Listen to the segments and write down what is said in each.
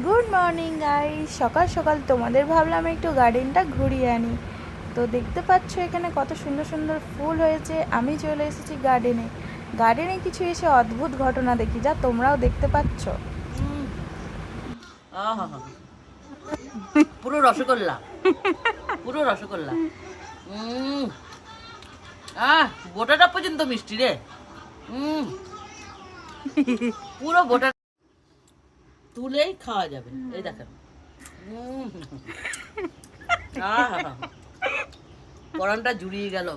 Good morning guys, সকাল সকাল তোমাদের ভাবলাম একটু গার্ডেনটা ঘুরিয়ে আনি। তো দেখতে পাচ্ছ এখানে কত সুন্দর সুন্দর ফুল হয়েছে। আমি চলে এসেছি গার্ডেনে। গার্ডেনে কিছু এসে অদ্ভুত ঘটনা দেখি, যা তোমরাও দেখতে পাচ্ছ। আহা, পুরো রসগোল্লা, পুরো রসগোল্লা। বোটাটা পর্যন্ত মিষ্টি রে। পুরো বোটা তুলেই খাওয়া যাবে। এই দেখেন, পরানটা জুড়িয়ে গেল।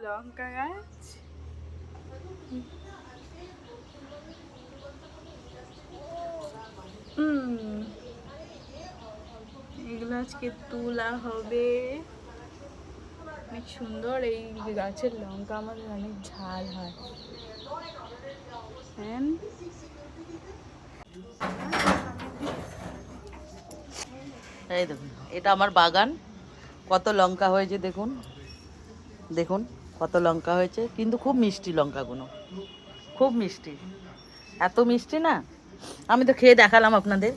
লঙ্কা গাছ, এগুলো আজকে তোলা হবে। অনেক সুন্দর এই গাছের লঙ্কা, আমাদের অনেক ঝাল হয়। এই দেখুন, এটা আমার বাগান। কত লঙ্কা হয়েছে দেখুন, দেখুন কত লঙ্কা হয়েছে, কিন্তু খুব মিষ্টি লঙ্কাগুলো, খুব মিষ্টি। এত মিষ্টি না, আমি তো খেয়ে দেখালাম আপনাদের।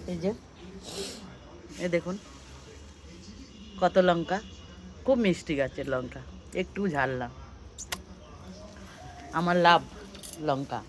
এই দেখুন কত লঙ্কা, খুব মিষ্টি গাছের লঙ্কা, একটু ঝাল না। আমার লাভ লঙ্কা।